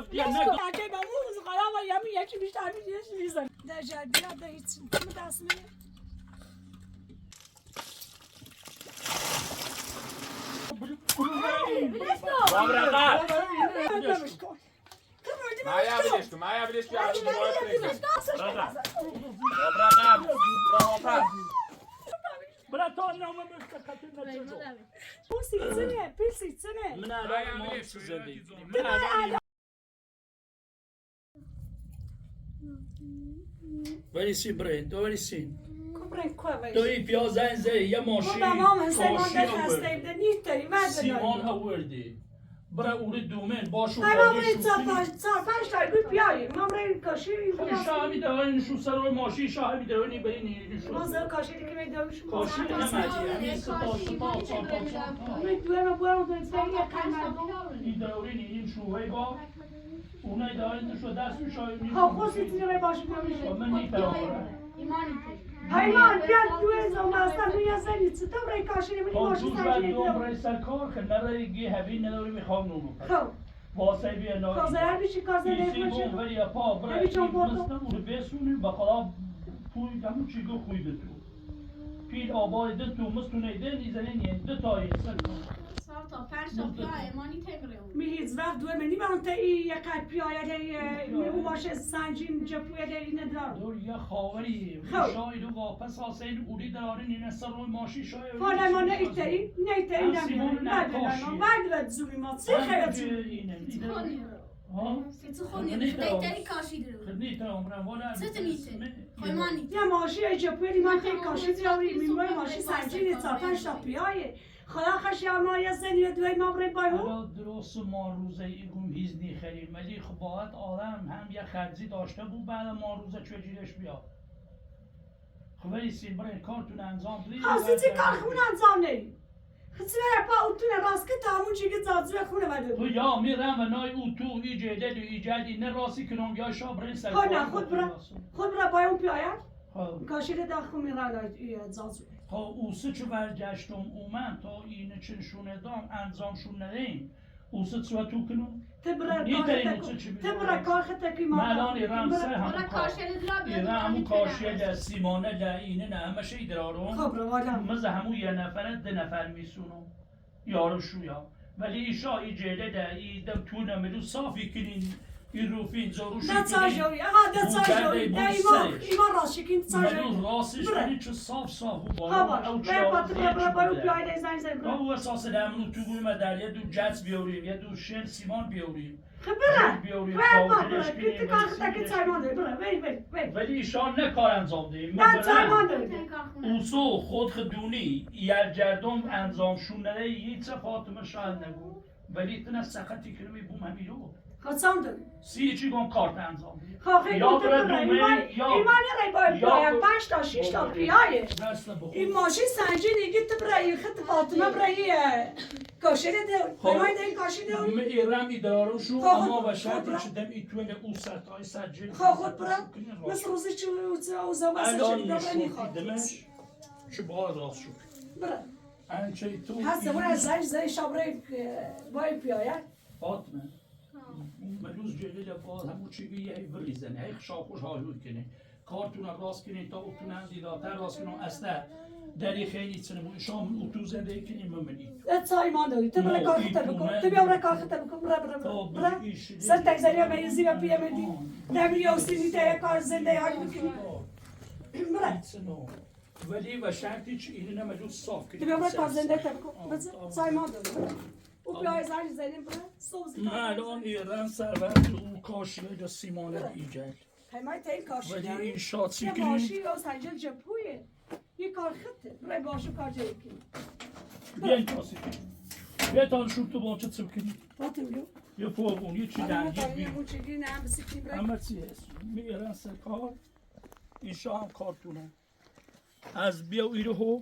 رفت یا نه اگه با اون قرار و یمی یکی بیشتر میزن در جدیات ده هیچ دست میده Maya bileš ki yardım برا تو نامه مستقطع نشد پرسیدنه پرسیدنه من الان ما زندگی من الان ولی سی برای تو ولی سی توی پیازه زی یه ماشین سیمان آوردی برای اون دومن باشو شاهمی دارین شو سر روی ماشین شاهمی دارین برین شو مازال کاشی دیگه میدونش کاشی نمیدی همین سپاس این دارین این شوهی با اونای دارین شو دست میشاید خوشی تیره باشه من نیفرام Hayvan gel güvez olmazsa dünyasına gitsin. Tam burayı karşıya bir boşu سنجی دیدم برای سرکار که نره گی هبین نداری میخوام نونو خب واسه بیا ناری کازر میشی کازر ایسی نمیشه بون ولی پا برای این مستم اونو بسونی بخلا پوی همون چیگو خویده تو پیل آبای ده تو مستونه ده نیزنین یه ده تایی سرکار تا پنج تا پیا ایمانی تمره می هیچ وقت دوه منی برام تا این یک پیایا دی می باشه سنجیم جپویا دی اینه دار دور یه خاوری شاید و واپس آسین اولی درارین این سر روی ماشی شاید حالا ما نه ایتری نه ایتری نمیاریم بعد بعد زومی ما چه خیلی سی خونی نیتری کاشیده رو نیتر عمرم والا ست نیتر خیمانی یه ماشی جپویا دی من خیلی کاشید یاوری میمونه ماشی سنجیم تا پنج تا پیایه خدا خش یا ما یه زنی دوی ما برای بایو حالا درست ما روزه ایگم هیزنی خریم ولی خب باید آدم هم یه خرزی داشته بود بعد ما روزه چجورش بیا خب ولی سیل برای کارتون انجام بدید خاصی کار خونه انجام نید خسی برای پا اوتونه راست که تامون چی که زادزوی خونه بده تو یا میرم و نای او تو ای جدید و ای جدید نه راستی کنم یا شا برای سر خود برا بایون پیاید کاشیده داخل میرن زادزوی تا اوسه چه برگشتم اومن تا اینه چنشونه دام انجامشون ندهیم اوسه چه تو کنم تبرا کاخته که ما مالان ایران سه همون همون کاشیه در سیمانه در اینه نه همه شی درارم خب روالا مزه همون یه نفره ده نفر میسونم یارو شویا ولی ایشا ای جله در ای دم تو نمیدو صافی کنین این روفین زاروشی کنین دتاجوی دتاجوی ایمان راشکین دتاجوی مدو راسش کنین چه صاف و بالا او برو بیاید زنگ زنگ او اساس دمنو تو گویم در یه دو جت بیاریم یه دو شن سیمان بیاریم کتی کاخته که چایمان داری ولی ایشان نه کار انجام دهیم نه چایمان داری اوسو خود خدونی یه جردم انجام شون نده یه چه فاطمه شاید نگو ولی تنه سختی کنمی بوم همی رو خواستم داری سی چی گم کارت انجام دهیم خواهی گفته برای ایمانی رای باید باید 5 تا 6 تا پیایه این ماشین سنجی نگید تو برای خط فاطمه برای کاشیده ده ایمانی ده این کاشیده هم ایرم ایدارو شو اما و شرطی چدم ایتوین او سرطای سجل خود برا مثل روزی چه اوزا بسه چه الان نشون دیدمش چه باید راست شد برا انچه تو هست اون از زنج شابره باید پیایه فاطمه مروز جلیل باز همون چی یه بریزن هی شاخوش حالوی کنه کارتون راست کنین تا اوتون هم دیداتر راست کنین اصلا دری خیلی چنمون شام اوتو زنده کنین ممنید اتسای ما داری تو برای کاخته بکن تو بیا برای کاخته بکن برا سر تگذاری ها میزی و پیه مدی نمیری اوسینی تا کار زنده حالی بکنی برا ولی و شرطی چی اینه نمجوز صاف کنی تو بیا برای کار زنده تا بکن اتسای ما داری او بیای زنی زنیم برا سوزی من الان ایران سرورد او کاشیه یا سیمانه ایجل همه تا این کاشی ولی داری این شاطی یه کنی ماشی یا سنجل جپویه یه کار خطه برای باشو کار جایی کنی بیا این کاسی بیا تا شروع تو با چه چه کنی باتم بیو یه فوقون یه چی درگیر بی همه چی هست میرن سرکار این شاه هم کارتونه از بیا ایره هو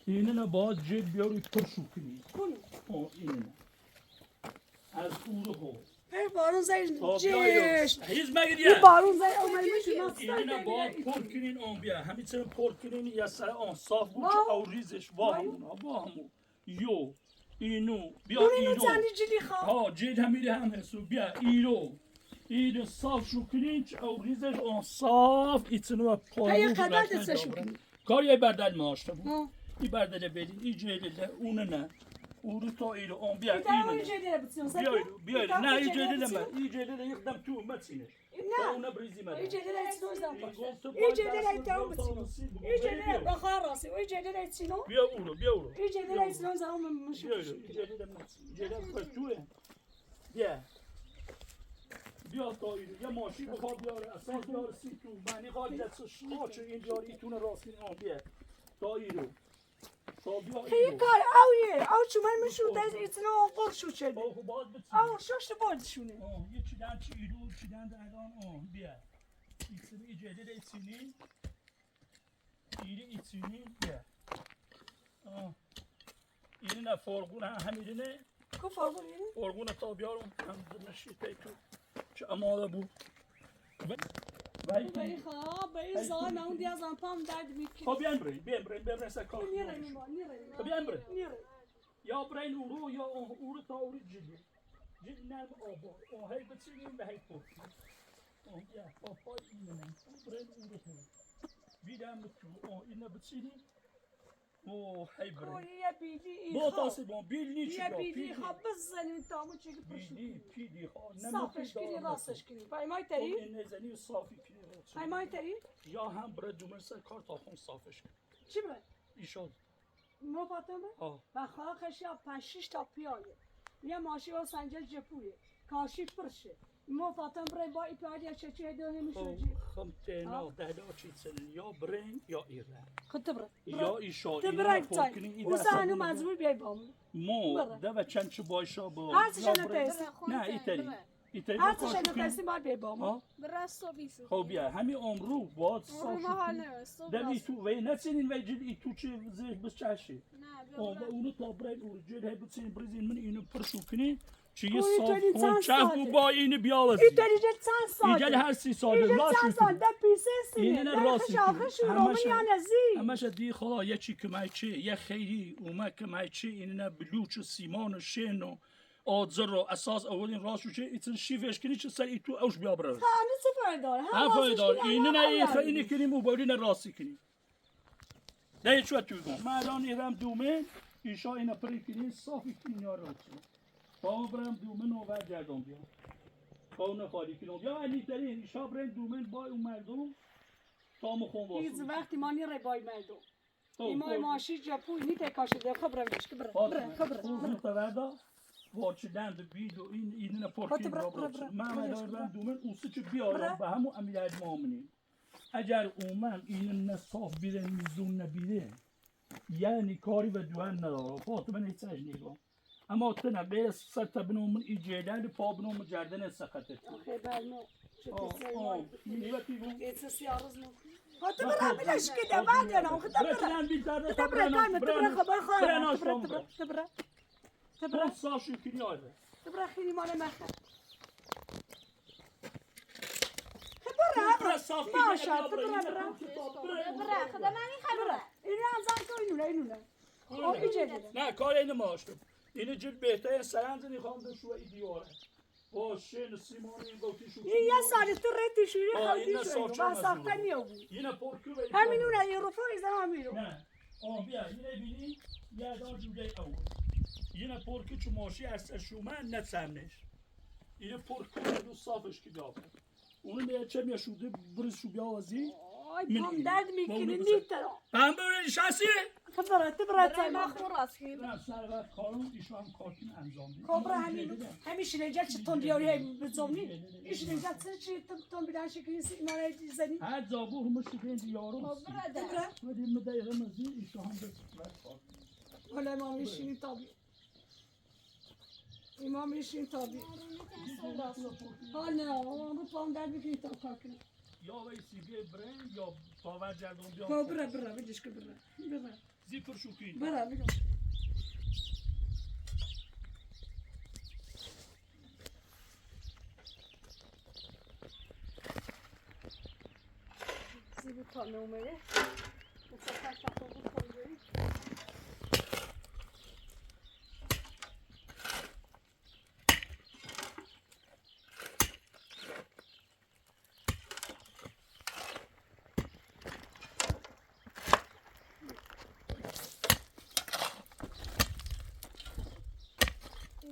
اینه نه باید جد بیاری پر شو کنی اینه نه از اوره هو بارون زیر جش هیز مگه یه بارون زیر اومد میشه اینه نه باید پر کنین آن بیا همین چرا پر کنین یا سر آن صاف بود که او ریزش با همون یو اینو بیا اینو اینو زنی جلی خواه ها جد همیره هم هستو بیا اینو صاف شو کنین او ریزش آن صاف ایتنو پارو هی قدر دستشو کنی کاری بردل ماشته بود ها این بردل بدین این جدله اونه نه اون تا اینو آن بیا ایتا اینو اون جدیه بسیون بیا نه این جدله من این جدله یکدم تو متینه نه اونه بریزی من این جدیه ایتنو زن این جدیه ایتا بسیون این جدیه بخار راستی این جدیه ایتنو بیا اونو این جدیه ایتنو زن هم بیا مشکل این جدله متین جدله توه بیا تا اینو یه ماشین بخواد بیاره اساس بیاره سی تو منی خواهد دستش خاچه اینجا ایتونه راستین آن بیا تا اینو تا بیا هی اینو کار اویه او چون من مشو دست ایتنو آقل شو شده خب باید بتونی او شش بادشونه یه چیدن چی ایرو چیدن الان بیا ایتسینی ایجاده ایتسینی ایتسینی بیا اینی نه فرقونه همیدونه کو فرقو یعنی فرقونه تا بیارم هم دمشی تو چه اماده بود بایی خواه بایی زان اون دیاز آن پام درد میکنی خب بیان سکار نیره میما نیره خب بیان بریم نیره یا برین اورو یا اورو تا اوری جلی نرم آبا هی بچینیم و هی پرکی بیا پاپای اینه برین اورو تو بیدم تو اینه بچینیم هی برین کوی یه بیدی ای با خواه تاسی با بیل نیچی یه با بیدی خواه بزنیم تامو چی که پشو پیدی خواه صافش کنی راستش کنی بای مای تری این نزنی و صافی کنی بای مای تری یا هم برای دومن سر کار تا خون صافش کنی چی بره ایشاد مو فاطمه و خواه خشیا 5-6 تا پیاله یه ماشی و سنجل جپویه کاشی پرشه مو فاطمه بره با ای پیاله چه هدونه میشه جی خم تینا دهدا چی سنن یا برین یا ایران خود تبره یا ایشاد تبره تای او زنو مزبور بیای بامون مو ده چند چه بایشا با هر چه نتایستی نه ایتری هر چه نتایستی باید بیای بامون برسو بیشو خب بیا همین عمرو باید رو ما حال نرسو دمی تو وی نسینین وی جد ای تو چه زیر بس چشی نه و اونو تا برای اون جد هی بسین بریزین من اینو پرشو کنی چی کوی صاف توی کن چند چه ساله؟ با اینو بیالازی ایتری جد چند ساله ایجاد هر 30 ساله ایجاد راست چند سال ده پیسه اینه سینه نه راست خش آخش رومن یا نزی همش دی خدا یه چی که مایچه یه خیلی اومد که مایچه اینه نه بلوچ و سیمان و شن و آدزر و اساس اولین راست چه ایتن شیفش کنی چه سر ای تو اوش بیا برس همه چه فایدار هم فایدار اینه نه اینه کنیم و باید نه راستی کنیم ده چه تو من الان ایرم دومه ایشا اینا پری کنی صافی کنی یا راست با برم دومن و بعد گردم بیا با اون خالی کنم یا علی ترین ایشا برم دومن با اون مردم تا مخون واسه هیچ وقتی ما نیره بای مردم ایما ماشی جاپوی نیت کاشه ده خبره بش که بره اون توردا وارچدن به بیل و این نه پرکین را برد من دارم دومن اوسه چه بیارم به همون امیرعلی مامنی اگر اومن این نصاف بیره میزون نبیره یعنی کاری و دوان نداره فاطمه نیستش نگاه اما تنه به سر تبنومن ایجادن پا بنوم جردن سخته آخه برنو نیوتی بون ایتس سیارز نو فاطمه را بلش که ده بعد یا نو خدا برن بیتر تبره خبر خواهر تبره ساشو کنی آره تبره خیلی مال مخه تبره صافی ماشا تبره بره خدا من این خبره اینو هم زن تو اینونه نه کار اینو ماشتم اینو جد بهتره سرنزنی خواهم شو ای دیواره باشه نسیمانی گفتی شو این یه سالی تو رتی شوری خالتی شوری و ساخته میابون اینه پرکو همینونه یه رفا ایزن همیرو نه بیا اینه بینی یه دار جوده اول اینه پرکو چو ماشی از شومن نتسمنش اینه پرکو دو صافش که بیابون اونو میگه چه میشوده برز شو بیاوازی آی پام درد میکنه نیترا پام برای شاسی تبره تای ما ما خور راست کنیم نه سر وقت کارم ایشو هم کارتون انجام میده کابرا همیشه نجات چه تون بیاری بزومنی ایش نجات چه تون بیدن شکلی ایمان زنی هر زابو همش بین یارو تبره ولی مدایره مزی ایشو هم به حالا ما میشینی تابی امام میشین تابی ها نه اون رو پام درد میکنی تا کار کنی یا ویسی بیه برن یا باور جردون بیان بره بدش که بره زیپر شوکی بره زیبو تا نومره بسه کاش تا بود کنگوی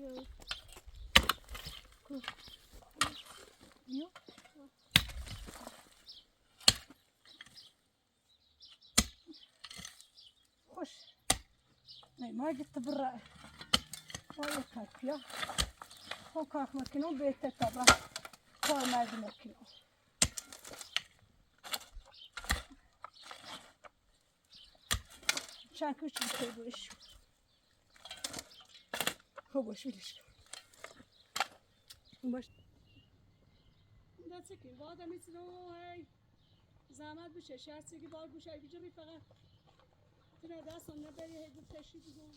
بیا خوش نه ما گفت برا ما یک بیا خو کار مکنون بهتر تبا کار مرد مکنون چند کچی بخیر بایش خوب باش بیلش کن باش دسته کن بعد همی چیزو هی زحمت بشه شرطی که بار بشه بیجوری فقط تونه دست هم نبری هی بود تشریف بگو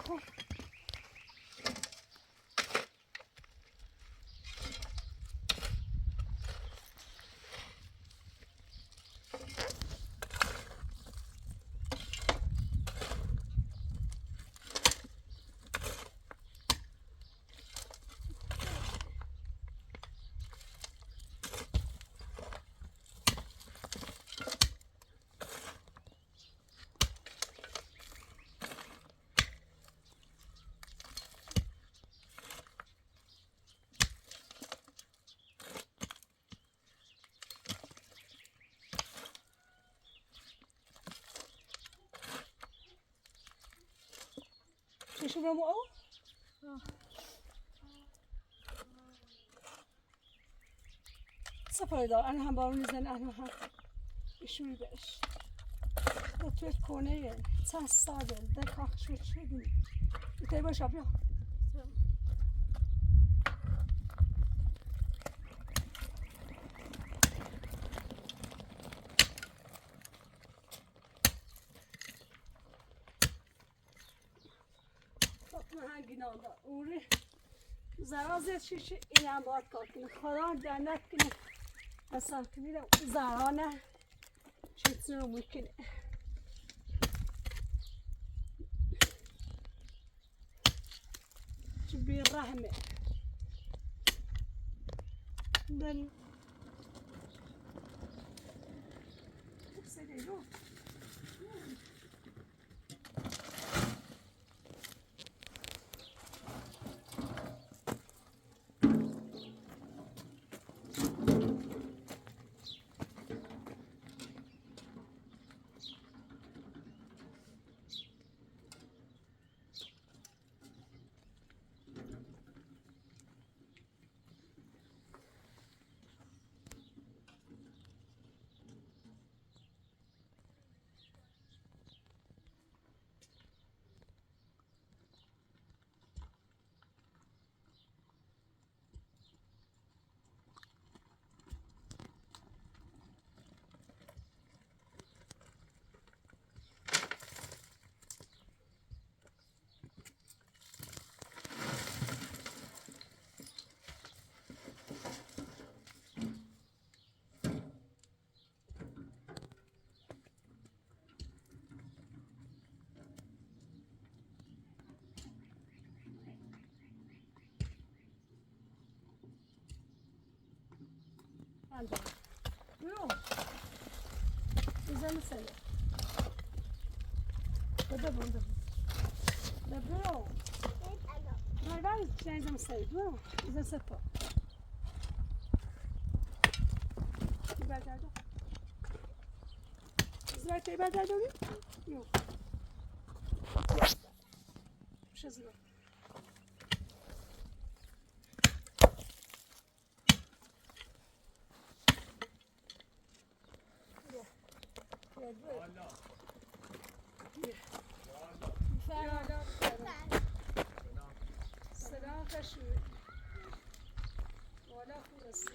خوب چشم رو او؟ سپای دار انا هم باور میزن انا هم بشوی بش ده توی کنه چند ساده ده کاخش رو چه دونی بیتایی باش آبیا گینانده اوری زرازه چیشی اینم باید کار کنه خدا جنت کنه اصلا کنیده زرانه چیزی رو میکنه چی بی رحمه داری سیدی رو برو بزن سنه بده بونده برو برو چنزم سنه برو بزن سپا برگردم زرتایی برگردم یو شزیرم سلام خشوی والا خوب است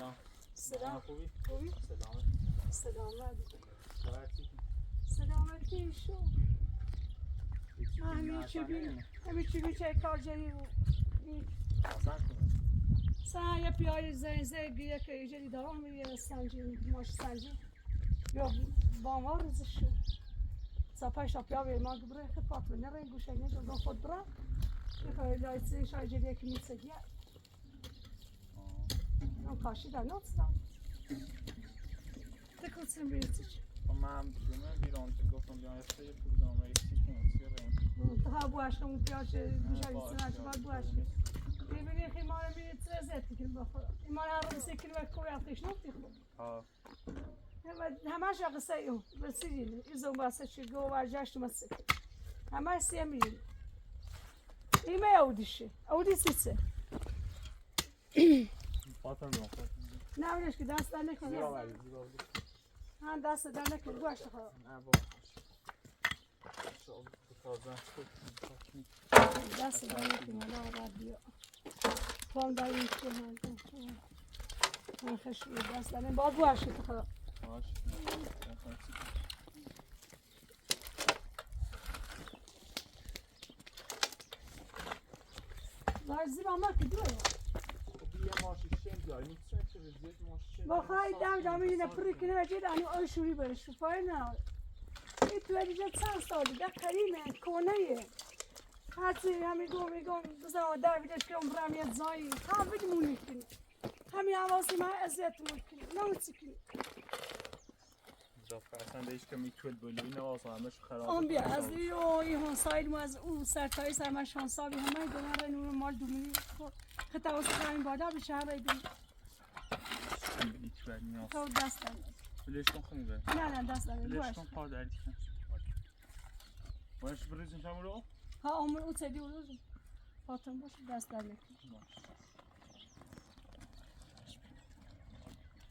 سلام. سلام. خوبی؟ خوبی؟ سلام. سلامت. سلامتی. سلامتی شو. همیشه بیچه کار جایی بود. حسن کنه. سن یه پیای زنگی که ایجادی دارم یه سنجی ماش سنجی یا بامار روزشو سپایش پیا به ما گبره که فاطمه نره گوشه نه جو خود برا که لایتسی شایجه که میسگی اون کاشی در نوتسام تکوتسم بیرتیش من بیرون گفتم بیان سه پروگرام ایستی تا بواش که اون پیاش گوشه سنج بعد بواش ببینی خیمار میرید زدی که بخورم ایمان هر روز سکیل و کوی آتیش نفتی خود همه شا قصه ایو بسیدین ایزون باسه چی گو ورجشت مسکل همه سیه میرین ایمه اودیشه اودیسیسه فاطمه جان نمیدونش که دست در نکنه هم دست در نکنه گوشت خواهد نه بابا دست در نکنه نه آقا بیا پام در این چه من خشوی دست در نکنه باید گوشت خواهد لازم ama gidiyor ya. Bakay dam yine pırıkını verecek hani o şuri böyle şu fayna. İt verecek sen sağdı da karime koneyi. Hadi hami gom bza dar bir de ki umram ya zay. Ha bir mümkün. Hami havası ma eziyet mümkün. Ne mümkün. اصلا دیش که میتول بلوی نوازه همش خراب آن بیا از این سایل ما از اون سرتای سرما شانسابی همه دنیا نور مال دومینی خطا واسه همین بادا به شهر ایدیم تو دست دارم بلیش کن خونی به نه دست دارم بلیش کن پا دردی کن باش بریزیم شما ها عمر او تدی و روزم فاطمه باش دست دارم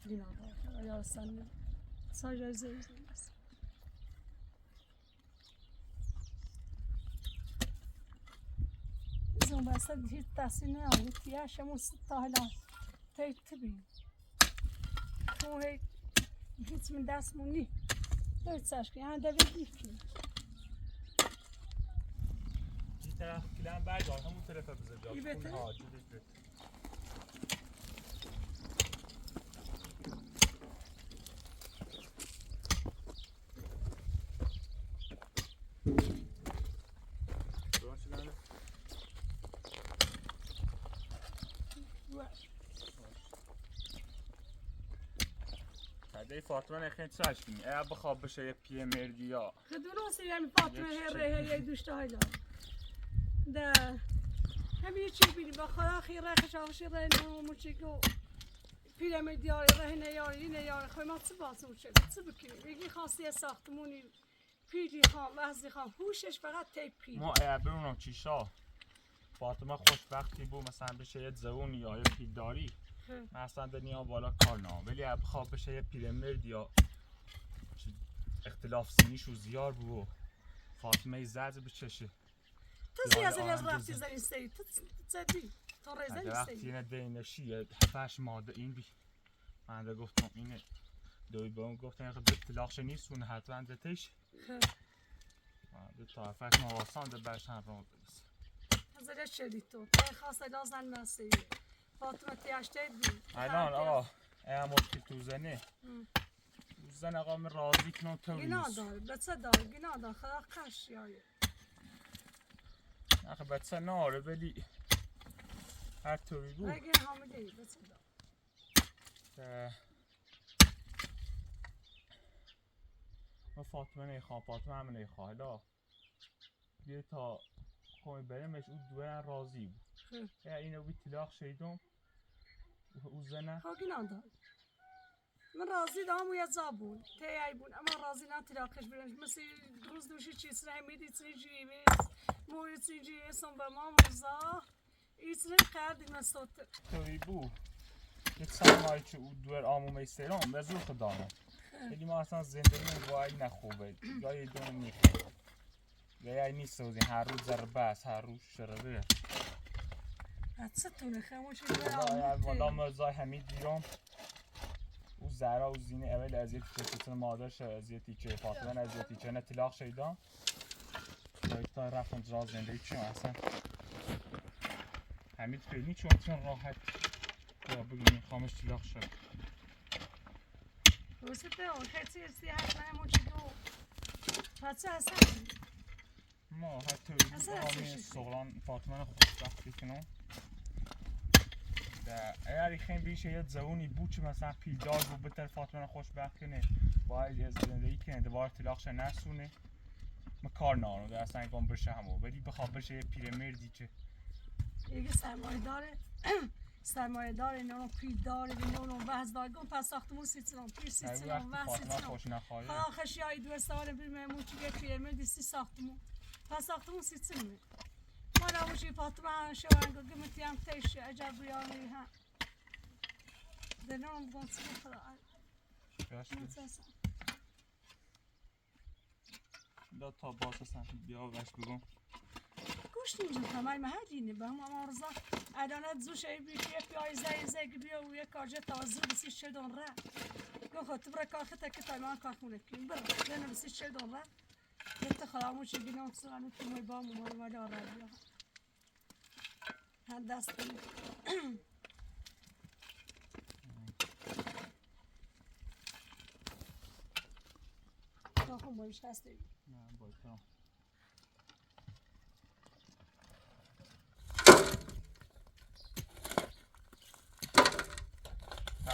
دینا یا سن ساجای زون بس هیچ تاثیر نمی‌کنه تیاش همون تا حالا تبی تو هیچ من دست مونی دست ساشکی هم دوید نیکی این طرف کلام برگاه همون طرف بذار جا بهتره دی فاطمه نخین چاش کنی اگه بخواب بشه یه پی مردی یا خدونا سیام فاطمه هره دوشته های ده همین چی بینی با خدا خیره خشاوش ره نمو چیکو پیرامید یاری ره نیاری خوی ما چه باسم شد چه بکنی میگی خواستی ساختمونی پیری خان وحزی خان هوشش فقط تیپ پیری ما اگه برونم چیشا فاطمه خوشبختی بود مثلا بشه یه زبون یا یه پیلداری مثلا دنیا بالا کار نام ولی اب خواب بشه یه پیرمرد یا اختلاف سنیش و زیار بود فاطمه زد بچشه تو زیاد از رفتی زنی سری تو زدی تو رزنی سری وقتی اینه دینشی هفتش ماده این بی من ده گفتم اینه دوی به اون گفتم اینه اختلاقش نیستونه حتما دتش دو تا هفتش مواسان ده برشن رو بلیس هزاره شدی تو تا خواسته لازن مسیری فاطمه تیاشته بی الان آقا اگه مشکل تو زنه زن آقا من راضی کنم تو گناه نیست دار بچه دار گناه دار خدا قش یایه آخه بچه ناره ولی هر طوری بود اگه حامله ای بچه دار من فاطمه نیخوام فاطمه همه نیخواه حالا یه تا خواهی بریمش او دویرن راضی بود اینو بی طلاق شیدم او زنه ها گناه دار من راضی دارم و یه زابون تیایی بون اما راضی نه طلاقش برنش مثل روز دوشی چیز رای میدی چی جیوه موی چی جیوه سن به ما مرزا ایت رو کردیم از سوتر توی بو یه چند که او دویر آمومه سیران به زور خدامه خیلی ما اصلا زندگی وای نخوبه یا یه دونه نیخوبه یا یه نیست سوزین هر روز ضربه هر روز شربه چطوره خموشی والا مرزای همین دیرم زهرا و زینه اول اذیتی کشتن مادرش اذیتی که فاطمه اذیتی که نتلاق شیدان تا رفتم جا زندگی چیم اصلا همین خیلی چون راحت بگیم خامش تلاق شد وسته اون کسی سیاست نمون چی دو پس اصلا ما حتی اصلا همین سغلان فاطمه خوشبختی کنم اگر خیلی بیشه یه زونی بود که مثلا پیلدار بود بتر فاطمه خوشبخت کنه باید از زندگی کنه دوباره طلاقش نسونه ما کار نانو در اصلا گام بشه همو ولی بخواب بشه یه پیرمردی که یه سرمایه داره نونو پیل داره نونو وحز داره گم پس ساختمون سیترون پیر سیترون وحز سیترون آخش یای دو سال بیرمون چیگه پیرمردی سی ساختمون پس ساختمون سیترون ما نموشی فاطمه شوانگو گمتی هم تیش عجب بیانی ها دنون بگم سیگه خدا دا تا باز هستن بیا وش بگم گوش نمیجم تمام محدینه به هم آرزا ادانت زوش ای بیشی پیای زی بیا و یک کارجه توازو بسی شدون را گو خود برای کاخه تا که تایمان کاخونه کیم برای دنو بسی شدون را یه خلامو چی بینام سوانو که موی با موی ولی آراد بیا هم دست کنیم تا خون بایش هسته نه باید کنم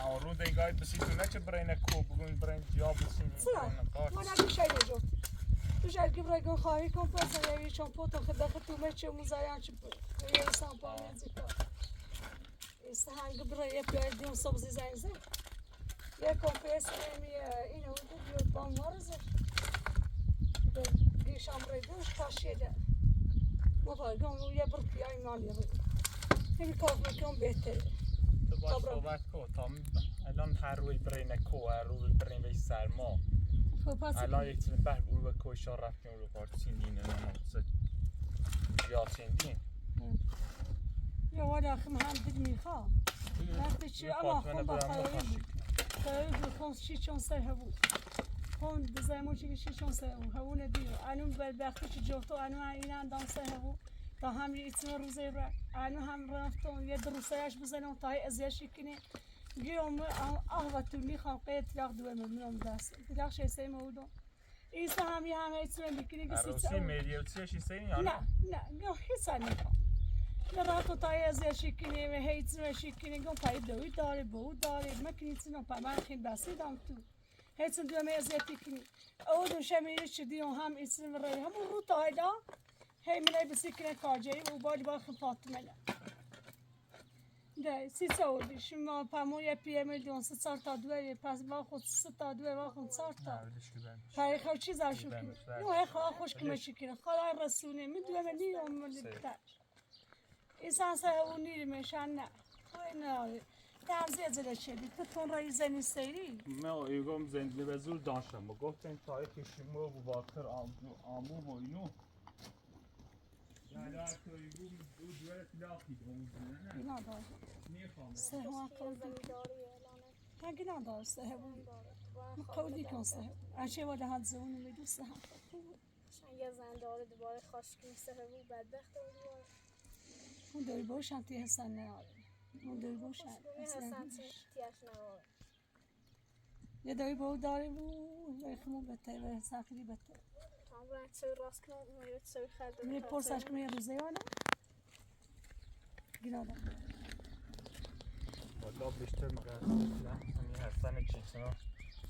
آرون دیگه بسیتونه چه برای نکو بگوین برای جا بسیم چرا؟ ما نگو شایی نجو تو شاید که برای گون خواهی کن پس یه چون پوتو خداخت تو مچه موزایان چه بود یه انسان پا میزی کن ایسته هنگ برای یه پیای دیون سبزی زنگزه یه کمپیس نمیه اینو بیاد با مارزه گیشم برای گوش کاشیده مفاقم یه بر پیای مالی رو همین کار میکنم بهتره تو باید صحبت کن تا الان هر روی برای نکو هر روی برای بی سرما الان یک چیز بر برو به کوشان رفتیم رو پارتین دینه نه یا سندین یا والا خم هم دل میخواه وقتی چی اما خون با خواهی خون شیچون سر هبو خون بزایمون چی شیچون سر هبو هبونه دیو انون بلبختی چی جفتو انو این اندام سر هبو تا هم ایتن روزه را انو هم رفتم یه دروسایش بزنم تا هی ازیشی کنی گیوم آهواتو میخوام قید تلاق دوه ممنون دست تلاق شی سه مودو ایسا همی هم ایتن میکنی که عروسی میلیوتی شیسته یا نه گم هیچ نمیخوام راتو تا هی ازیشی کنی و هیتن شیکنی گم پای دوی داره بود داره مکنی تنو پا من خیلی بسیدم تو هیتن دوه میزیتی کنی او دو شمیری چدی هم ایتن رای همون رو تا هیدا هی منای بسیکنه کارجایی و باید با خم فاطمه نه ده سی سوالی شما پاموی پیامل دیون سال تا دوه پس با خود تا دوه با خود سال تا پای خود چیز آشوب کنی نو هی خواه خوش که مشی کنی خدا رسونه من دوه منی اومدی بتر انسان سه اون نیری میشن نه خوی نه تنزیه زده شدی تو تون رای زنی سیری من ایگم زندگی به زور داشتم و گفتن تایی کشیمو و باکر آمو و اینو یا تو ایگم دوره تلاقی کنم اینا دار سه هم قلبی ها گنا دار سه هم قولی کن سه هم اشی ولی حد زمانی میدو سه هم یه زن داره دوباره خواست سه هم بدبخت و دوباره اون داری باشم تی حسن نهاره اون داری باشم حسن تیش نواره یه داری با داری بود و خمون بته و حسن خیلی بته هم برای تسوی راست کنم میره تسوی خلده میره پرسش کنم یه روزه یا نه گنا دار والا بیشتر مقدم حسن چیزنا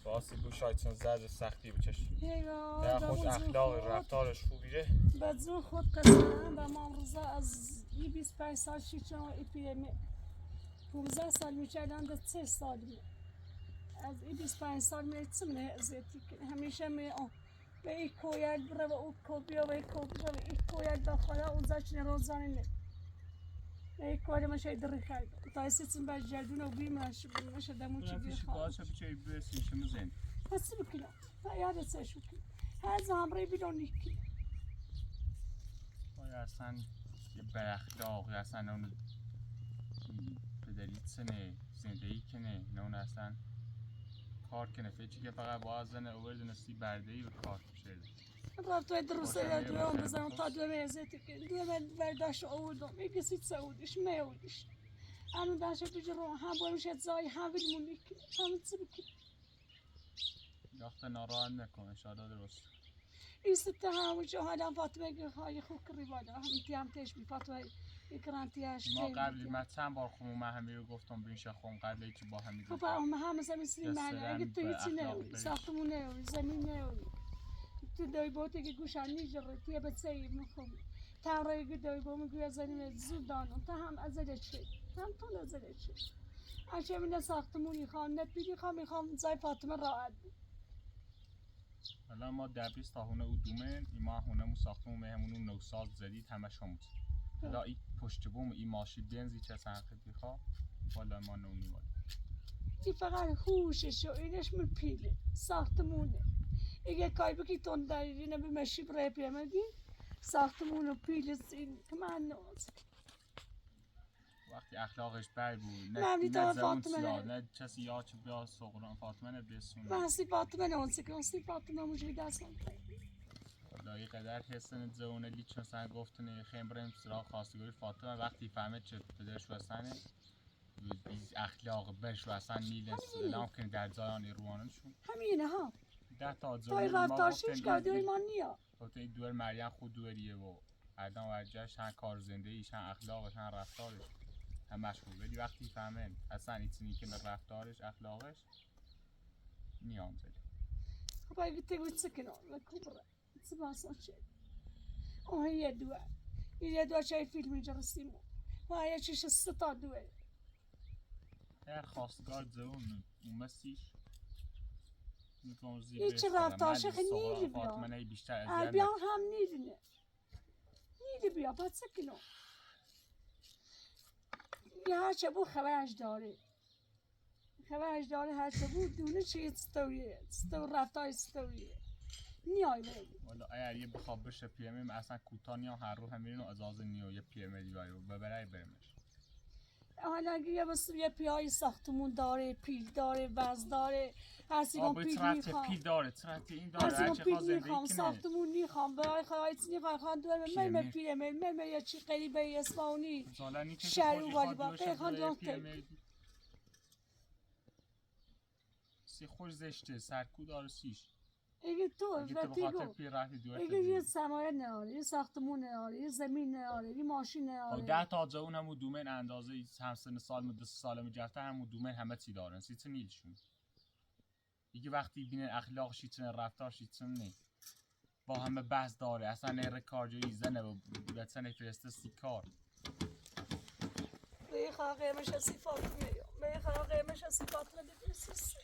باسی بو شایدتون زد سختی بچش نه خوش اخلاق رفتارش خوبیه بدزون خود قسم و ما امروزه از 25 سال شیچان و اپیدمی 15 سال میچردن ده 3 سال می از 25 سال میرسم ازیتی همیشه می به این کویل بره و او کوبیا و این کوبیا و این کویل داخله اون زشن روزانه نه ای کویل مشه دری خیلی تا سیتم باش جلدون و بیمش مشه دمون چی بیخواد باشه بچه برسیم شما زند پس بکنم تا یاد سشو کنم هر همراه بیرون نیکی یا اصلا یه براخلاق یا اصلا اون پدریت سنه زندگی کنه نه اون اصلا کار کنه فیچی که فقط باید زنه اووردنستی بردهی به کار شده رفت توی دروسه دوام بزنم تا دو میزتی که دو من برداشت آوردم یکی سیت سعودیش میودیش اما داشت پیش رو هم باید زای هم بیمونی که هم چی بکی وقت ناراحت نکنه شادا درست ایست همون جهادم فاطمه که های خوب کری بادا هم تیم تیش بی فاطمه اکرانتیاش ما قبلی من چند بار خودمون من همه رو گفتم بینش خون قبل هیچی با همی خب هم همه زمین سری من اگه تو هیچی نه ساختمون نه زمین نه تو دوی بوته که گوشان نیجره تیه به سیر میخوام تمرای که دوی بو میگوی زنیم زود دانم تا هم ازده چه هم تو ازده چه اچه من ساختمونی خواهم نپیدی خواهم میخوام زای فاطمه راحت بود حالا ما دبیست تا هونه او دومن ایما هونه مو ساختمون مهمونو نوساز زدید همه شموز حالا ای پشت بوم ای ماشی بنزی چه سنختی خواه والا ما نونی والا این فقط هوشش و اینش من پیله ساختمونه اگه کاری بکی تون داری نبی مشی برای پیمدی ساختمون و پیل سین که من نوز وقتی اخلاقش بر بود من نه تا زبون فاطمه سیاد نه کسی یا چه بیا سقران فاطمه نه بسونه من سی فاطمه نوزی که سی فاطمه موجود دست من خدایی قدر حسن زونه لیچ مثلا گفتن خیم بریم سراغ خواستگاری فاطمه وقتی فهمید چه پدرش وسنه بیز اخلاق برش وسن نیل سلام کنی در زایان ایروانشون همینه ها ده تا توی زونه ما رفتارشیش کردی ایمان نیا گفتن این دور مریم خود دوریه و هردم ورجش هم کار زنده ایش هم اخلاقش هم رفتارش هم مشغول ولی وقتی فهمن اصلا ایتونی که رفتارش اخلاقش نیام زدی خب اگه تگوی سکنان لکوبره سباسا چه اون یه دو چه فیلمی جرسیمو و یه چیش ستا دوه هر خواستگار زون اومسیش هیچ رفتارش نیلی بیا البیان هم نیلی بیا پس سکنو یه هرچه بود خبرش داره هرچه بود دونه چه استوریه رفتار استوریه نیای بگی والا اگر یه بخواب بشه پیمه اصلا کوتانیا هر رو همین ازاز نیو یه پیمه دیگه رو ببرای برمش حالا اگه یه پیای ساختمون داره پیل داره وز داره هر سیگان پیل میخوام پیل داره ترت این داره هر هرچه پیل زندگی میخوام ساختمون میخوام برای خواهیت میخوام دور من پیل من یه چی قریبه اسمانی شهر والی با پیخان دون تک سی خوش زشته سرکو داره سیش اگه تو رفتی اگه یه سمایه نهاره یه ساختمون نهاره یه زمین نهاره یه ماشین نهاره 10 تا جون همو دومن اندازه همسن سال مدت سال مجفته همو دومن همه چی دارن سیت نیلشون دیگه وقتی بینن اخلاق شیتن رفتار شیتن نی با همه بحث داره اصلا نه کارجویی زنه و بتن فرسته سی کار به خواهی قیمش صفات میگم به خواهی قیمش صفات ندیدیسیست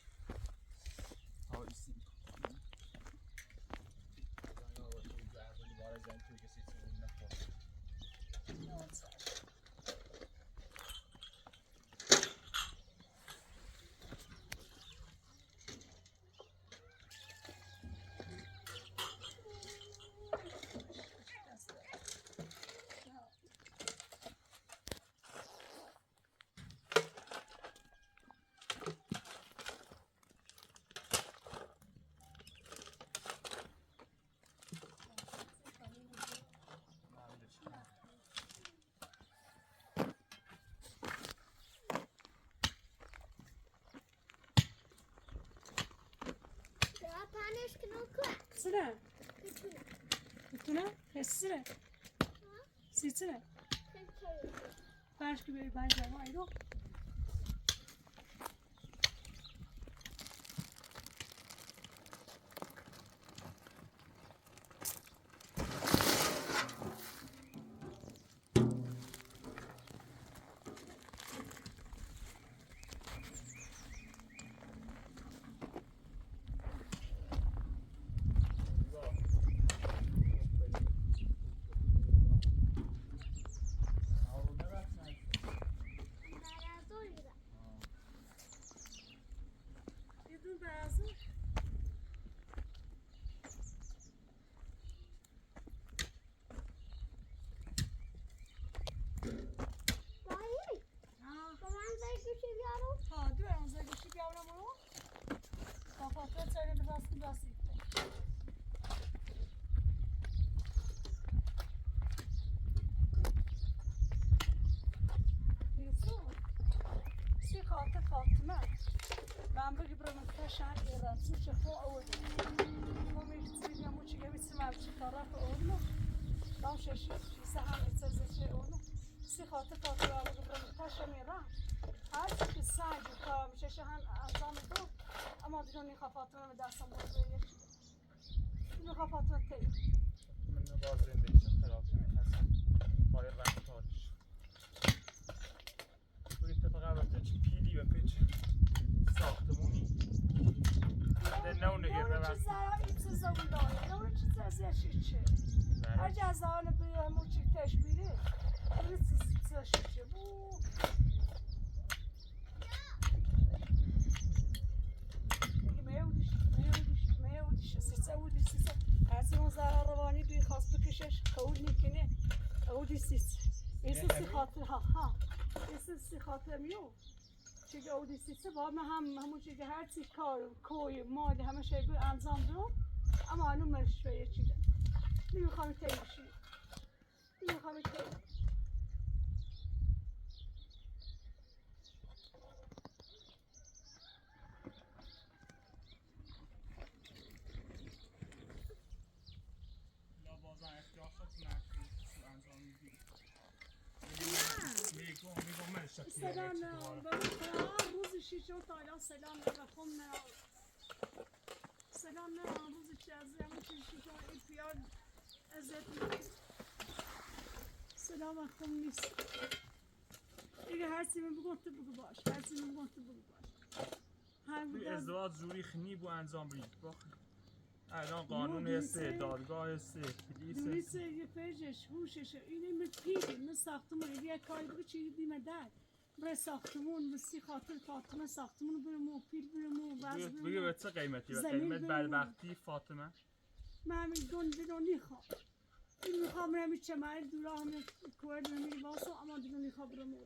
سره میتونه سره سره پنج که بری پنج جمعه ایرو سی خاطر فاطمه من بگی برای من تشن ایران سوچه خو اول خو میگه نمو چی که بیسی مرچی طرف اولو دام شیسه هم ایتزشه اولو سی خاطر فاطمه اول برای من تشن ایران هر چی که سنگ و کار میشه هم انجام دو اما دیگه نیخوا فاطمه به دستم بود یکی نیخوا فاطمه تی من باز زندگیشم خراب می‌کنم باید وقت تاریش بگید طبق البته چی پیلی و پیچ ساختمونی نه اون ایره وقت این چیزا بود داره نه اون چیز از یه چه هر جزانه به همون چی تشبیره این چیزا چه بود میودیش سیسه از اون ضرر روانی دوی خواست بکشش قول میکنه اودی سیسه ایسه سی خاطر ها ایسه سی خاطر میو چیگه اودی سیسه با همون چیگه هر چی کار کوی مال همه شی بو انجام دو اما انو مشویه چیگه نمیخوام تی بشی نمیخوام تی سلام روز شیشم تایلان سلام رفم نه سلام نه روز شازم شیشم این پیاد ازت سلام رفم نیست دیگه هر چی من بگم تو بگو باش هر چی من بگم تو بگو باش ازدواج زوری خنی بو انجام برید باخ الان قانون هسته دادگاه هسته پلیس هسته یه پیجش هوشش اینه من پیدی من ساختمون یه کاری بگو چی دیمه در برای ساختمون بسی خاطر فاطمه ساختمون برمو پیل برمو وز برمو بگه به چه قیمتی؟ به قیمت بدبختی فاطمه؟ من همین دونی خواه این میخوام رمی چمر دورا همین کوهر نمیری واسه اما دونی خواه برمو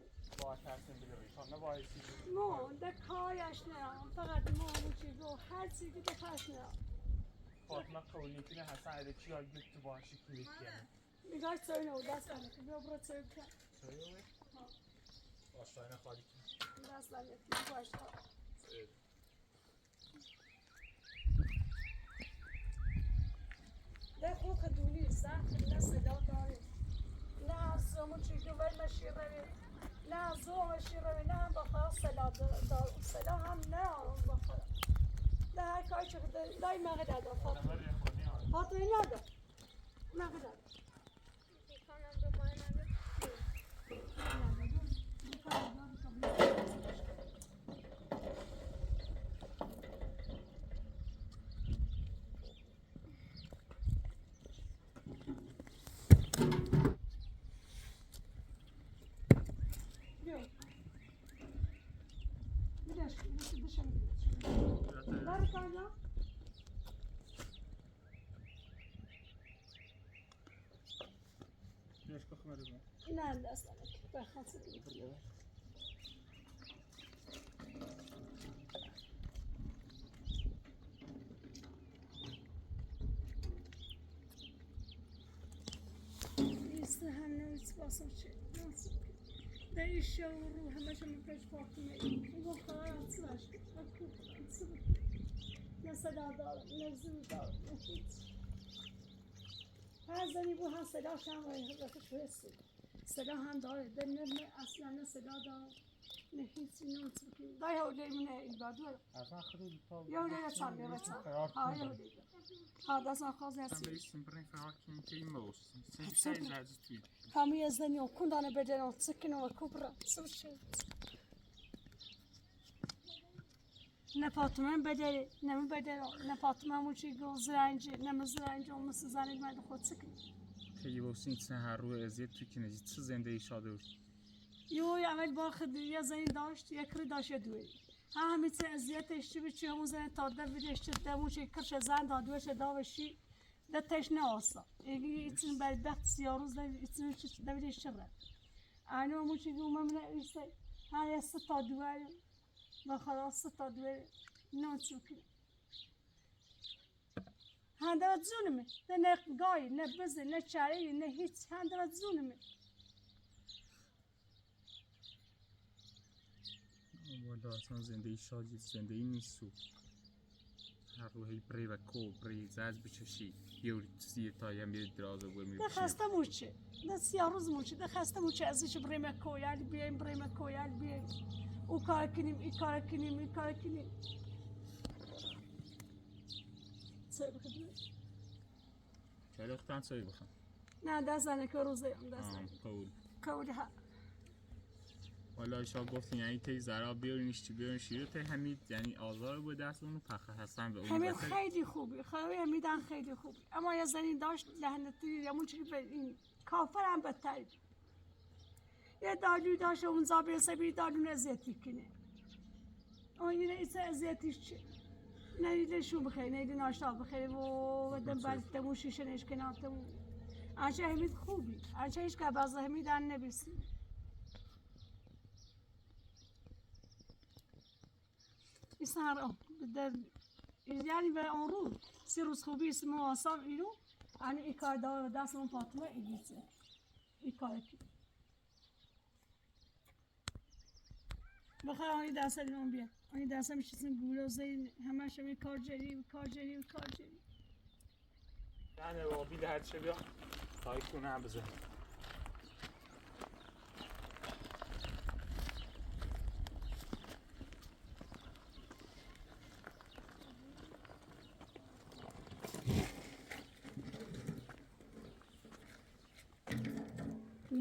باید ترسیم بگه شانه باید سیدی ما ده کایش نه فقط ما همون چیزو هر چیزی که پس نه فاطمه قولی کنه حسن ایده چی ها گفت تو باشی کلیک کنه میگه سوی نو دست بنده که بیا برو سوی بکن سوی اوه؟ آشتای نخواهی کنه دست بنده که باش تا ده خوب خدونی سخت نه صدا داره نه از همون چیزو وی مشیر روی نه از او مشیر روی نه هم بخواه صدا دار صدا هم نه بخواه ده هر کاری چه دای مقه دادا فاطمه یاده مقه دادا میکنم به مای نده نه دست نمیکنم بخواه سکنی بریده ایسته هم نویس باسم چه ناسم ده ایشه و رو همه شما پیش فاطمه این گفت خواهر انسی باشد اکو انسی بکن نه صدا دارم نه زور دارم نه هیچ هر زنی بود هم صداش هم رفتش حسی صدا هم داره ده نه اصلا نه صدا داره نه هیچی نویس بکن دای حوله منه ایبادو اصلا خیلی تا یا حوله رسان برسان ها یا حوله ها دست من خواه Sen زیادی bilirsin brin fəraq kimi deyim olsun. Sen şey izləyici tweet. Kamu yazdanıyor, kundana bedeno, sıkına ve kubra, sıvışı. Ne Fatıma'nın bedeli, ne mi bedeli, ne Fatıma'nın uçuyor, zrenci, ne mi zrenci olması zannetmedi, kod sıkın. Peki olsun içine her ruh eziyet tüküneci, çı زنده şadı olur. Yo, اول باخد یا زنی داشت، یا کری داشت دوی. همین چه ازیت اشتی بچه همون زن تا دو اشتی دمون چه کرش زن دادوش داوشی. ده تشنه آسا. ایتن بدبخت سیاروز ده ایتن چه دویدش چرا؟ آنو موچی گو ممنوع ایسته. های ستا دوال و خلاص ستا دوال نانسوکی. هندوات زونمه. ده نه گای نه بزه نه چاری نه هیچ هندوات زونمه. والا اصلا زندگی شادی زندگی نیست و هر روحی بری و کو بری زاز بچشی یه سی تایی هم بیرد دراز و برمی ده خسته موچه ده 30 روز موچه ده خسته موچه ازش بریم کویل بیایم بریم کویل بیایم او کار کنیم این کار کنیم این کار کنیم چه بخدیم؟ چه لختن سایی بخم؟ نه ده زنه که روزه هم ده زنه قول کولی ها والا شا گفتین یعنی تی زرا بیارینش چی بیارین شیره تی همید یعنی آزار بود دست اونو پخه هستن به اون همین خیلی خوبی همیدن خیلی خوبی اما یه زنی داشت لحنتی یا چیزی به این کافر هم بدتر یه دالوی داشت اون زابیر سبی دالون ازیتی کنه اون یه ایسا ازیتیش چه نیده شو بخیر نیده ناشتا بخیر و دم بلتمون شیشه نشکناتمون انچه همید خوبی انچه هیچ که بعضا همیدن نبیسی ایسا در یعنی به اون رو 3 روز خوبی اسمو آسان اینو یعنی ای کار دار دست اون فاطمه ایلیسه ای کار کی بخواه آنی دست اون بیا آنی دست هم چیزن گوروزه همش هم کار جری یعنی وابی ده چه بیا سایی کنه هم بزن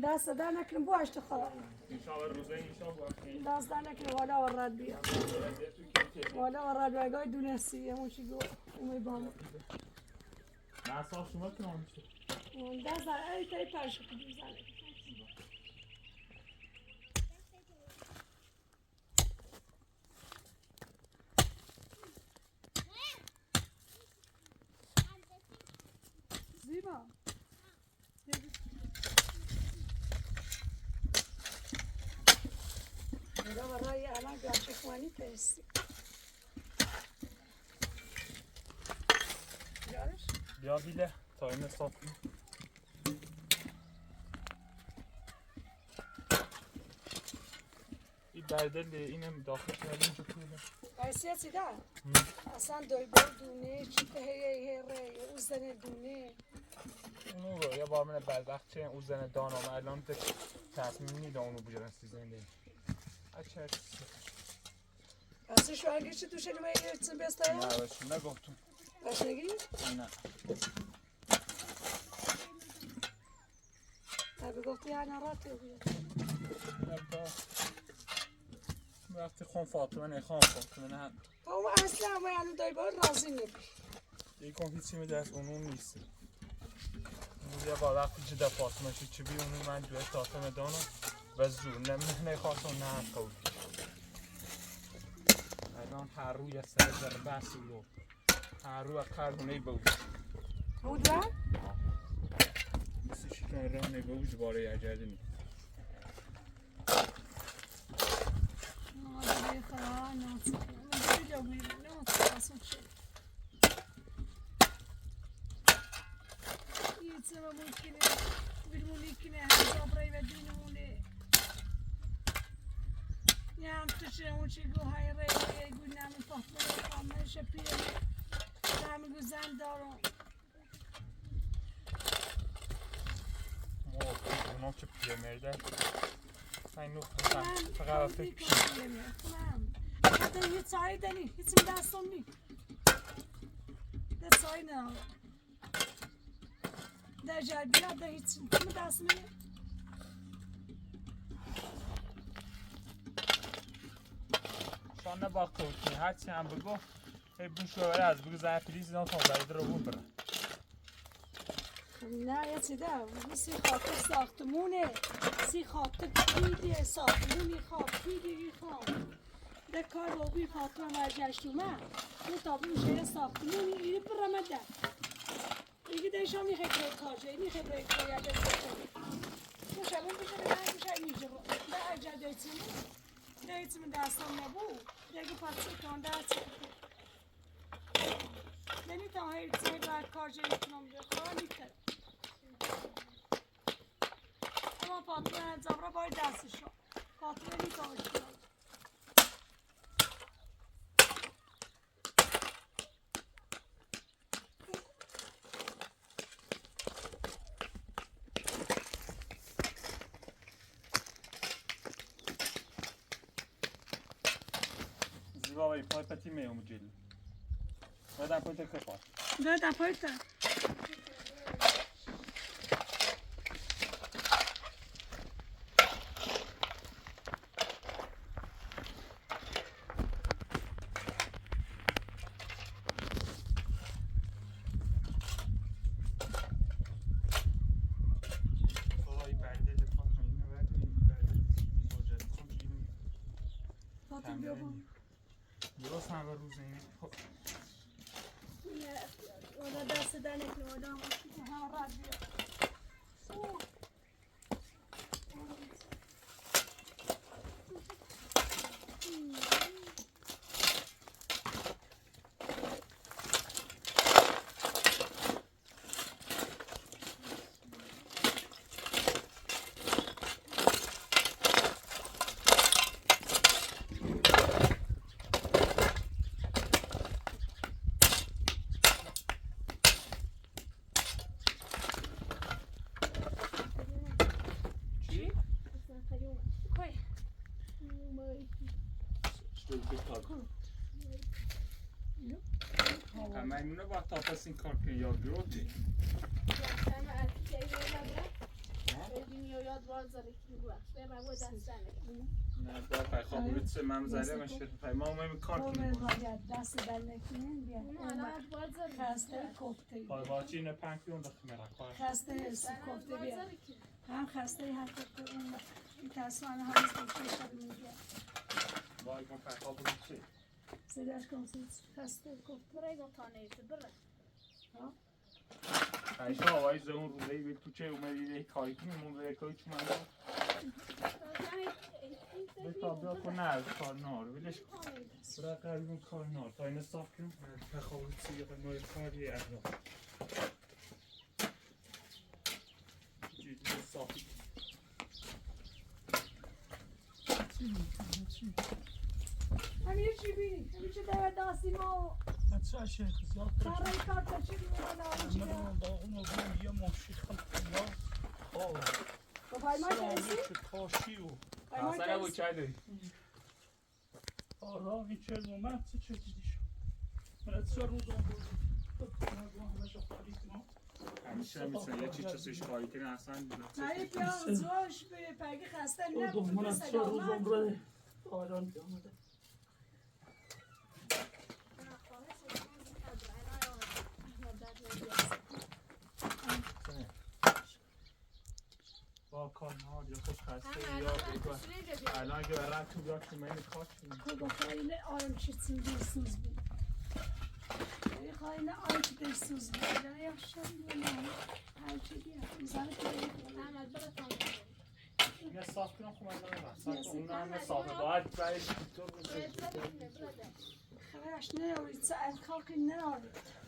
دست در نکنم بو اشت خدا اینشاءالله روزه اینشاءالله دست در نکنم والا ورد بیا والا ورد بیا گای دونستی همون چی گو اومی بامو نه صاف شما که نمیشه دست در ای تایی پرشو کنیم زنه زیبا برای الان گاچکمانی پرسی یارش؟ بیا بیله تا این صاف کنم این بردل اینم داخل کردیم اینجا کنیم حیثیتی ده؟ اصلا دویبار دونه چی که هی او زن دونه اونو رو یه بار من بدبخت چه او زن دانم الان تصمیم نیده اونو بجرستی زنده اچه اصلا شوهرگی چی تو شنی باید یرچن بستایم؟ نه باشم نگفتم باش نگی؟ نه نه بگفتی ها نراتی بگید وقتی خون فاطمه نه خون فاطمه نه اما اصلا اما یعنی دویبار راضی نبی یکم هیچی می دست اونو نیست یه بار وقتی جدا فاطمه چی بی اونو من دوی فاطمه دانم و زور نمیخواستم نه قول الان هر روی سر در بحثی رو هر روی کارونه بود بود و؟ مثل شکن را نبود باره یه جرده نی آده خواهر ناسی کنم من دیگه بیرون نماسی اصلا چه یه سمه ممکنه بیرونی کنه حساب رای و دینمونه یه هم تشه اون چی گو های رای گو نمی فاطمه خامه شپیه نمی گو زن دارم اونا که پیه مرده این نو فقط فکر حتی هیچ سایی دنی هیچ می دستم نی ده سایی نه ده جربی ها ده هیچ می دستم نی شان نبا کوتی هرچی هم بگو بون شوهره از بگو زن پلیز اینا تا برید رو بون برن نه یه چی ده سی خاطر ساختمونه سی خاطر پیدی ساختمونی خواب پیدی خواب ده کار رو بی فاطمه برگشت اومد یه تابلو شهر ساختمونی اینی برمده دیگه دیشا میخوای برای کارجایی میخوای برای کاریت بکنی مشابه بشه به نه بشه میجه رو ده اجا دیتیمه دیتیمه دستان نبود دیگه پاسی کن دستی نمیتونم هیچ چیزی برای کارجایی کنم بخواه میکنم اما فاطمه زبرا باید دستشو فاطمه نیتاوش کنم بابای پای پتی میام جلو بعدم پای تکه نه دپایت درست همه روز این ولا دست دنک نوادم هم رد بیا مجموعه وقت آپس این کار کنی یاد گروتی نه با پای خواب سه من زده مشه پای ما اومیم کار کنیم دست در نکنین بیا خسته کفته پای باچی اینه پنکیون دخی مرا خسته کفته بیا هم خسته هر کفته اون این تصمانه هم از کفته شد میگه وای من پای خواب چی سیدش کن خسته کفته برای گفتانه ایده بره ایشا آوایی زون روزهی به تو چه اومدی ده کاری کنیم اون به کاری چون من به تابدار کن نه کار نار ویلش برای قلبون کار نار تا اینه صاف کنیم بخوابید سیگه نوی کاری احنا جیدی صافی همین چی بینی؟ همین چه داره داستی ما بچه شیخ زیاد برای کار تا چی بینی؟ من با اونو بیم یه ماشی خلق الله با پای ما چرسی؟ کاشی و پای ما حسنه بود چرسی؟ چه داری؟ آرا این چه اومد چه دیدیش من چه روز اون همیشه مثل یه چیز چیزش کاری کنه اصلا نه بیا زواش به پگی خسته بود نبود من چه روز عمره آران بیامده با کار نهار یا خوش خسته یا بگوه الان اگه برن تو بیاد که من کار کنیم با خیلی آرام چیزی دلسوز بود خیلی آرام چیزی دلسوز بود نه یا شد نه هرچی بیا میزنه که احمد بره تان یه صاف کنم خب من صاف کنم اون همه صافه باید برای تو خبرش نیارید ساعت کاکی نیارید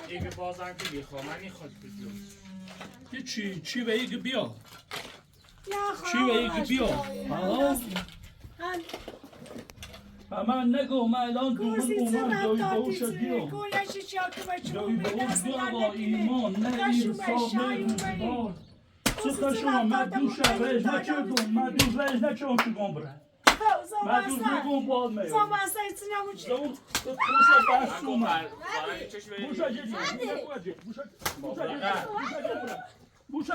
این بازم که میخوام من این خود بزرگ چی به ایگ بیا چی یا به ایگ بیا من نگو من الان دومن اومد دوی بوش بیا دوی بوش بیا با ایمان نه ایرسا نه روزگار سخه شما من دوش رج نکردم من دوش رج نکردم که گم بره من دوش بگم باز میاد زمان اصلا ایسی نموچی زمان بوش بست اومد بوشا جدی بوشا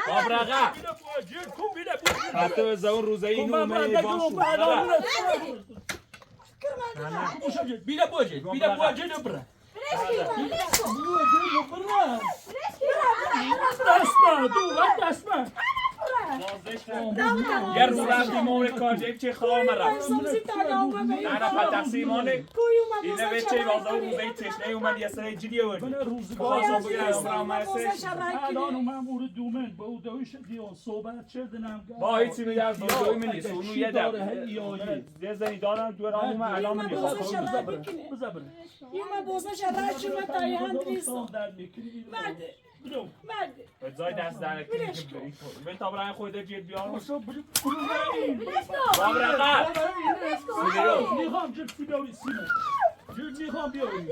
بابرقه حتی از اون روزه این اومه باشو بیده بواجه نبره دستمه یه روز رفتیم مور کار جایب چه خواه رفت نه پا تقسیمانه اینه به چه بازه اون روزه تشنه اومد یه سره جدی وردی بخواستم بگیرم الان اومم مورد دومن با او دویش دیان صحبت چردنم با هیچی میگه از دوی منیست اونو یه دم یه زنی دارم دو رام اومد الان من میخواد بزا بره یما بوزنش رد شما تایی هند نیستم مرده بزای دست در نکنی که بری به تا برای خود جید بیار بابرقه نیخوام جد بیاری سینه جد نیخوام بیاری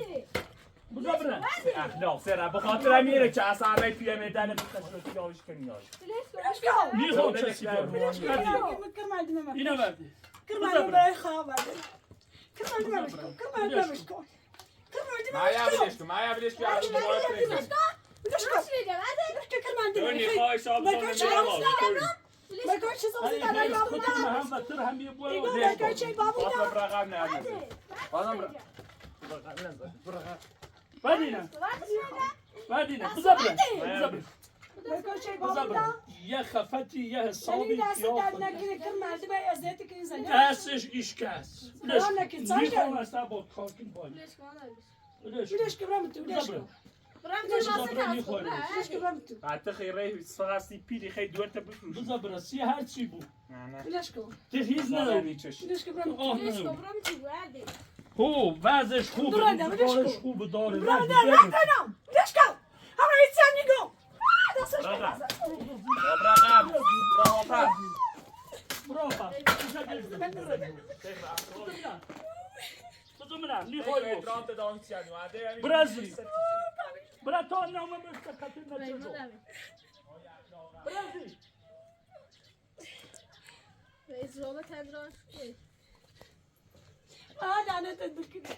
بزا بره اخلاق سره بخاطر میره که اصلا همه پیه میدن بخشت بیاریش کنی نیخوام چسی بیاری اینه مردی کرمانی برای خواب بده کرمانی نمیش کن کرمانی نمیش کن کرمانی مایا نمیش بلش کن مایا بلش کن از دوباره کن کنید بلش کن کرمانی دونی نمیش خواهش آب بگو کنید چه بگو چه زوزی داره علی بابو خودتون هم بتر هم یه بوی ایگو و بگو چه بابو فاطمه برقم نه بدینه بدینه بزبره بگو چه بابو بزبره یه خفتی یه حسابی دست یا درد نگیره کرمانی به ازدیت که این زنی دستش ایشکست نکن، سعی کن. میخوام اصلا با کارکن باید بلش کن برم تو بلش کن بلش کن برم تو حتی خیره سراستی پیری خیلی دور تا بفروش بزبره سی هر چی بود نه بلش کن تهیز نداری بلش کن برم تو آه نداری هو وضعش خوبه برادر، ولش کن. روزگارش خوبه داره برادر وضعش نکنم بلش کن همه ایت سن نگو دستش برادر. کن برقم برافا بزو منم نیخوای گفت برازیل برا تو نامه مستقطع نچه برازیل لعنتت بکنه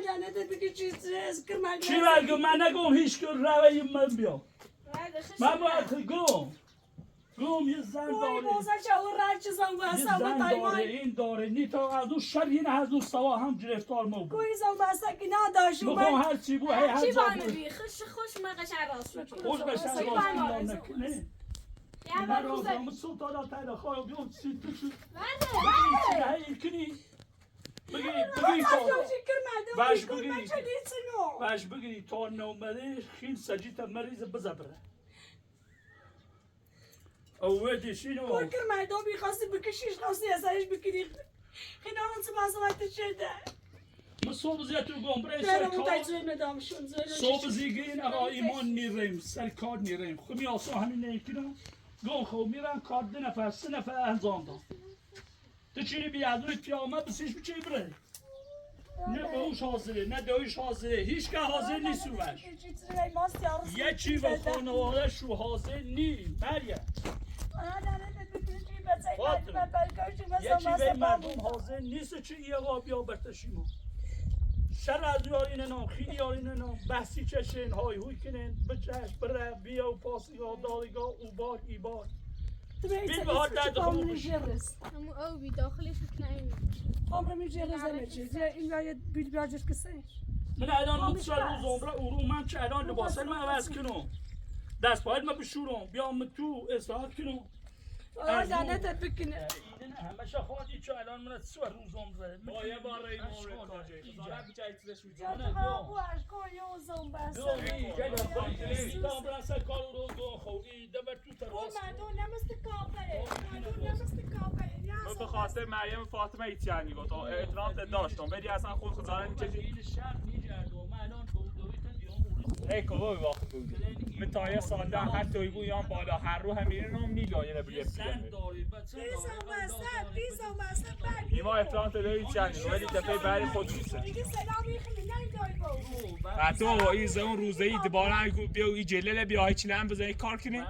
لعنتت بکنه چیز رزق کرمانی چی بگم من نگم هیچ که روی من بیا من باید گم یه زن وای داره بازه چه و رد چیزم یه بسته زن و داره تایمان این داره نیتا از اون شرین از اون سوا هم گرفتار ما بود گوی زم بسته که نداشت بخوام هر چی بود هی هر جا بود خوش مقش عراس خوش بشه خوش راست بشه. اینا نکنه من را دامت سلطان تایلا خواهی بیام سی تو شد بگی چی هی کنی بگی تا باش بگی تا نومده خیل سجیت مریض بزبره اوه شنو گوی کرمانی بیخواستی بکشیش خواستی ازش بکنی خیلی آن سبازوات شده ما صبح زیاد تو گم برای برم سر اون کار تجربه ندامشون صبح زیگین آقا ایمان میریم سر کار میریم خب می آسان همین نیکنم گم خوب میرم کار 2 نفر 3 نفر انجام دام تو چی بیادوی پیامه بسیش بچه بره نه بهوش حاضره نه دویش حاضره هیچ که حاضر نیست رو بش یه چی به خانواده شو حاضر نی مریم یه چی به مردم حاضر نیست چی یه قا بیا برتشیمو شر از یارین نام خیلی یارین نام بحثی چشن های هوی کنن بچش بره بیا و پاسی ها دارگاه او بار ای بار بیل به ها درد خوب بشی همون او بی داخلش کنیم من الان متصل روز عمره او من چه الان لباسه من عوض کنم دست باید من بشورم بیام تو استراحت کنم لعنتت بکنه همه شا خواهدی چه الان من سو روز عمره با یه بار رای مورد کاجه خزانه بچه ایتزش رو من به خاطر مریم فاطمه ایتیانی گفت احترام داشتم ولی اصلا خود خزانه چه ای کبوی وقت بود من تا یه سال ده هر توی بود یا بالا هر رو هم میرن هم نیگاه یه بگه ایما احترام داری چنین ولی دفعه بعدی خود میشه حتی با این زمان روزه ای دوباره بیا این جلل بیا های چیله هم بزنی کار کنی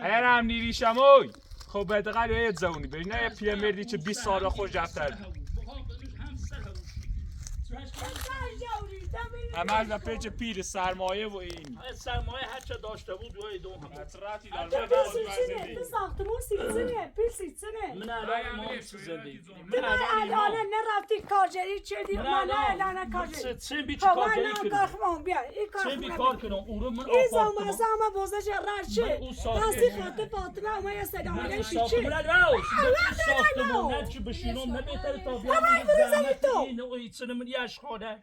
اگر هم نیریشموی خب بدقل یه زونی بری نه یه پیرمردی چه 20 سال خوش جفتر همه از پیچ پیر سرمایه و این سرمایه هرچه داشته بود دوی دوم هم اطراتی من الان ما زندگی الان نرفتی کارجری چه دی من الان کارجری چه بیچ کارجری کنم بیا این چه بی کار کنم اون رو من این آپارتمان زمان بازش رشه دستی خاطر فاطمه اما یه صدا من میگن ساختمون راوس ساختمون نه چه بشینم نه بهتر تا بیام این ایتسن من یاش خاله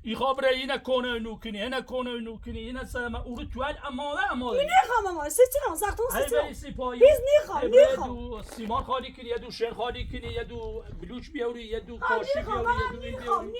يخبر هنا كونه نوكني هنا كونه نوكني هنا سما ورتوال امانه نخوام اما ستران ساختمون ستران سپاهی biz نخوام سیمان خالی کنی یه دو شن خالی کنی یه دو بلوچ بیاری یه دو کاشی بیاری یه دو این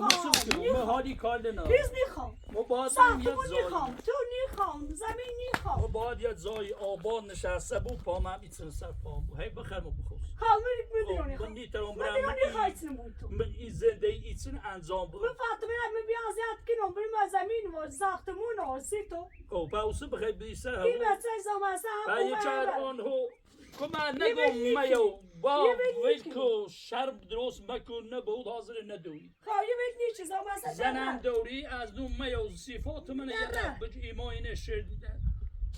بیاری نخوام حالی کار نه biz نخوام ما باید ساختمون نخوام تو نخوام زمین نخوام باید یه جای آباد نشسته بود پام هم ایتسن سر پام بود هی بخیر ما بخوست Kalmayık mı diyorsun? من نیترم Ben برم diyorum ne kaçsın bu? من این زنده ایتسن انجام بود Bu Fatma ben bir az yatkin o benim zemin var zahtımın o sito. او پاوسه بخیر بیسر Bir همون metre zamansa و یه چهار آنها کمان نگم میو با ویلکو شرب درست مکن نبود حاضر ندوی Kavga bekliyor ki zamansa. زنم دوری از دو میو صفات من یه رب بج ایمان شدیدن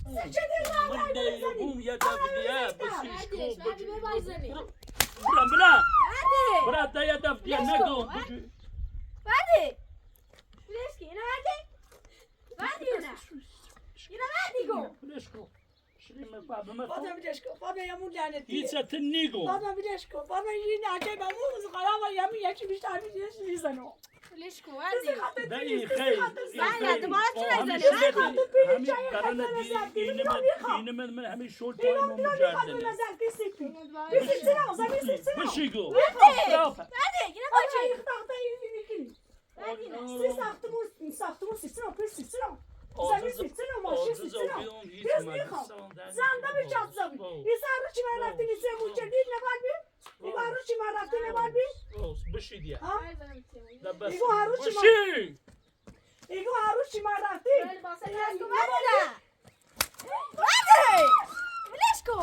من دیگم یه دفعه بسیش کو بج برا برا تا یه دفعه نگم بج Verdi. Bileski yine verdi. Verdi yine. Yine verdi go. بلش کو شریم بابا ما Fatma bir deşko. Fatma yamun lanet. هیچ نیگو Fatma bir deşko. Fatma yine acayip ben bunu kayama yamin yakmış tabi diye izleno. Bileski verdi. دایی خیلی نه، دوباره چی نزنی؟ همین قرن اینه من همین شورت تایم رو مجردنه بشی گو رافت Verdi. Yine kaçıyor. بشی دیا بشی Bilesko.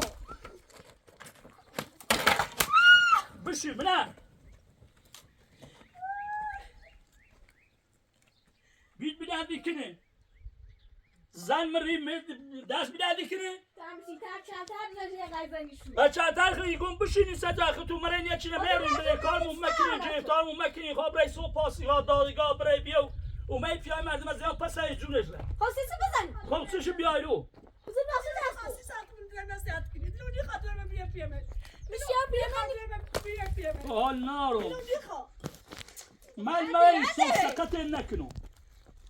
بشی بنا بید بیدردی کنه زن مری دست بیدردی کنه Tamam sitar çantar bize kaybanışım. بچه خیلی گم بشینی سجا تو مرین یه چینه بیاریم به کارمون مکنی گرفتارمون مکنی خواب رئیس و پاسی ها دادگاه برای بیو اومد پیای مردم از زیاد پس های جونش را Hosisi bizden. خب چشو بیای رو Bizim nasıl dersin? Bir şey yapayım. حال نارو من سو سقط نکنو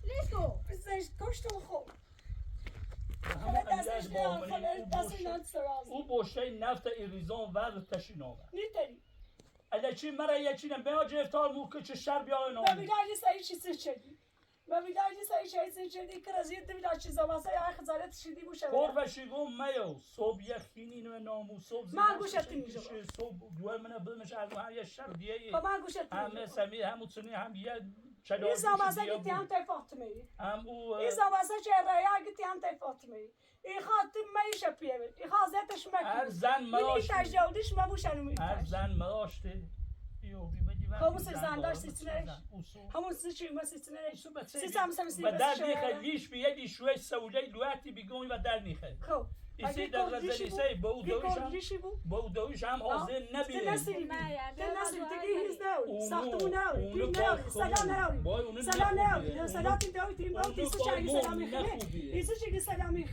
Bilesko. او بوشه نفت ایریزان ورد تشین آورد اگه چی مرا یه چینه بیا گرفتار موکه چه شر بیای نامید قربشی گم میو صبح یخینی نو نامو صبح من گوشت اینجا. صبح دوه منه بلمش از هر یه شر دیگه همه Ama سمی همو چنی هم یه این چلار zamanda gitti hem tek Fatma'yı. هم او این zamanda çevreye gitti hem tek Fatma'yı. این خاطر میش پیامد. این خازتش هر مکن. زن این مراش تجاوزش مبوشن میش. هر زن مراشته یو بی بدی وقتی همون زن زندار دارم سیستنش. زن. او سو. همون سیستم ما سیستنش. سو بچه سیستم سیستم و در میخه لیش بیدی شوی سولی لوحتی بیگوی و در میخه خب. ایسی در غزلیسه با او دویش هم حاضر نبیره Selam ne